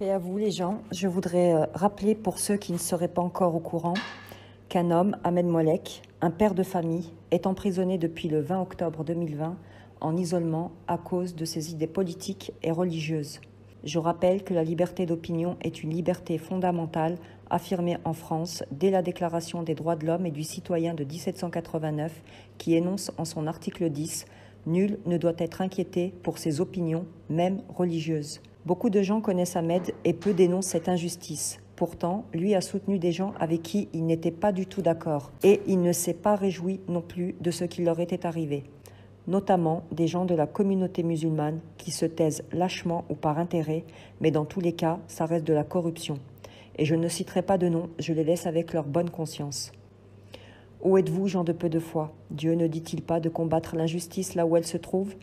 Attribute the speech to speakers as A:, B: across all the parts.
A: Paix à vous les gens, je voudrais rappeler pour ceux qui ne seraient pas encore au courant qu'un homme, Ahmed Moalek, un père de famille, est emprisonné depuis le 20 octobre 2020 en isolement à cause de ses idées politiques et religieuses. Je rappelle que la liberté d'opinion est une liberté fondamentale affirmée en France dès la Déclaration des droits de l'homme et du citoyen de 1789 qui énonce en son article 10 « Nul ne doit être inquiété pour ses opinions, même religieuses ». Beaucoup de gens connaissent Ahmed et peu dénoncent cette injustice. Pourtant, lui a soutenu des gens avec qui il n'était pas du tout d'accord et il ne s'est pas réjoui non plus de ce qui leur était arrivé, notamment des gens de la communauté musulmane qui se taisent lâchement ou par intérêt, mais dans tous les cas, ça reste de la corruption. Et je ne citerai pas de nom, je les laisse avec leur bonne conscience. Où êtes-vous, gens de peu de foi? Dieu ne dit-il pas de combattre l'injustice là où elle se trouve?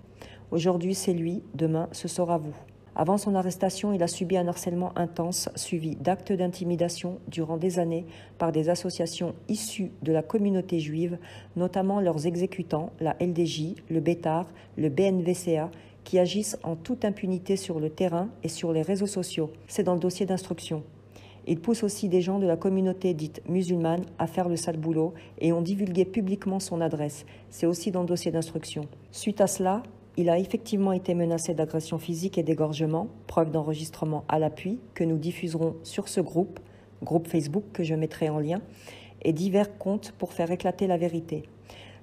A: Aujourd'hui, c'est lui, demain, ce sera vous. Avant son arrestation, il a subi un harcèlement intense, suivi d'actes d'intimidation durant des années par des associations issues de la communauté juive, notamment leurs exécutants, la LDJ, le Bétar, le BNVCA, qui agissent en toute impunité sur le terrain et sur les réseaux sociaux. C'est dans le dossier d'instruction. Il pousse aussi des gens de la communauté dite musulmane à faire le sale boulot et ont divulgué publiquement son adresse. C'est aussi dans le dossier d'instruction. Suite à cela, il a effectivement été menacé d'agression physique et d'égorgement, preuve d'enregistrement à l'appui, que nous diffuserons sur ce groupe Facebook que je mettrai en lien, et divers comptes pour faire éclater la vérité.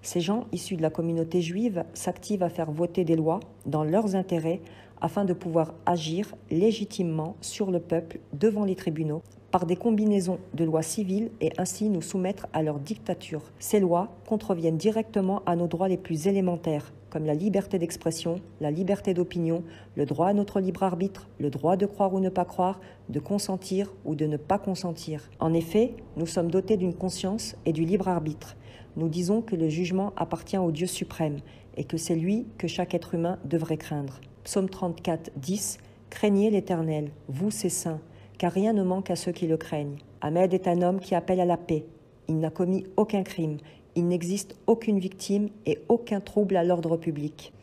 A: Ces gens issus de la communauté juive s'activent à faire voter des lois dans leurs intérêts afin de pouvoir agir légitimement sur le peuple devant les tribunaux par des combinaisons de lois civiles et ainsi nous soumettre à leur dictature. Ces lois contreviennent directement à nos droits les plus élémentaires, comme la liberté d'expression, la liberté d'opinion, le droit à notre libre arbitre, le droit de croire ou ne pas croire, de consentir ou de ne pas consentir. En effet, nous sommes dotés d'une conscience et du libre arbitre. Nous disons que le jugement appartient au Dieu suprême et que c'est lui que chaque être humain devrait craindre. Psaume 34, 10 « Craignez l'Éternel, vous ses saints, car rien ne manque à ceux qui le craignent. » Ahmed est un homme qui appelle à la paix. Il n'a commis aucun crime. Il n'existe aucune victime et aucun trouble à l'ordre public.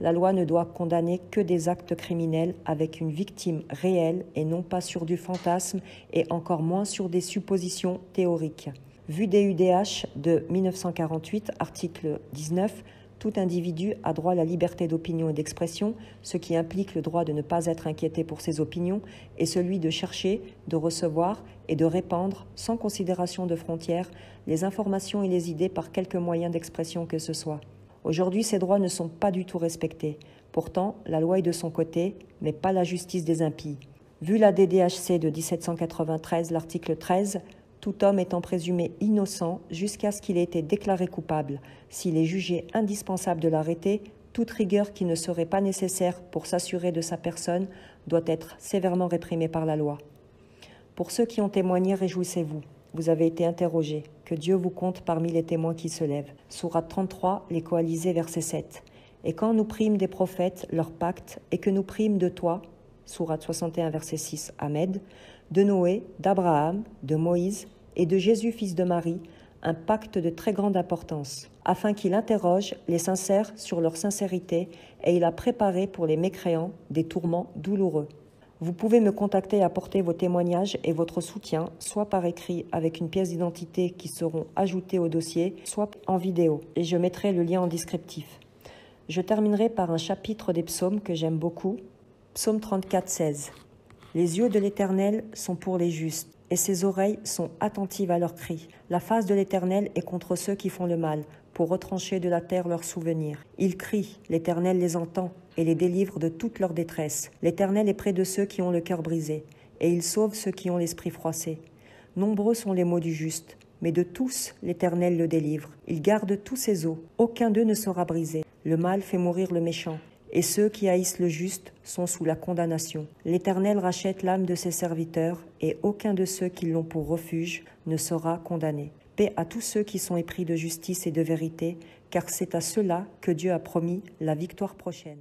A: La loi ne doit condamner que des actes criminels avec une victime réelle et non pas sur du fantasme et encore moins sur des suppositions théoriques. Vu des UDH de 1948, article 19, tout individu a droit à la liberté d'opinion et d'expression, ce qui implique le droit de ne pas être inquiété pour ses opinions et celui de chercher, de recevoir et de répandre, sans considération de frontières, les informations et les idées par quelque moyen d'expression que ce soit. Aujourd'hui, ces droits ne sont pas du tout respectés. Pourtant, la loi est de son côté, mais pas la justice des impies. Vu la DDHC de 1793, l'article 13, tout homme étant présumé innocent jusqu'à ce qu'il ait été déclaré coupable. S'il est jugé indispensable de l'arrêter, toute rigueur qui ne serait pas nécessaire pour s'assurer de sa personne doit être sévèrement réprimée par la loi. Pour ceux qui ont témoigné, réjouissez-vous. Vous avez été interrogés. Que Dieu vous compte parmi les témoins qui se lèvent. Sourate 33, les coalisés, verset 7. Et quand nous prîmes des prophètes leur pacte, et que nous prîmes de toi, Sourate 61, verset 6, Ahmed, de Noé, d'Abraham, de Moïse et de Jésus, fils de Marie, un pacte de très grande importance, afin qu'il interroge les sincères sur leur sincérité et il a préparé pour les mécréants des tourments douloureux. Vous pouvez me contacter et apporter vos témoignages et votre soutien, soit par écrit avec une pièce d'identité qui seront ajoutées au dossier, soit en vidéo, et je mettrai le lien en descriptif. Je terminerai par un chapitre des psaumes que j'aime beaucoup, Psaume 34, 16. Les yeux de l'Éternel sont pour les justes, et ses oreilles sont attentives à leurs cris. La face de l'Éternel est contre ceux qui font le mal, pour retrancher de la terre leurs souvenirs. Ils crient, l'Éternel les entend, et les délivre de toute leur détresse. L'Éternel est près de ceux qui ont le cœur brisé, et il sauve ceux qui ont l'esprit froissé. Nombreux sont les maux du juste, mais de tous l'Éternel le délivre. Il garde tous ses os, aucun d'eux ne sera brisé. Le mal fait mourir le méchant, et ceux qui haïssent le juste sont sous la condamnation. L'Éternel rachète l'âme de ses serviteurs, et aucun de ceux qui l'ont pour refuge ne sera condamné. Paix à tous ceux qui sont épris de justice et de vérité, car c'est à ceux-là que Dieu a promis la victoire prochaine.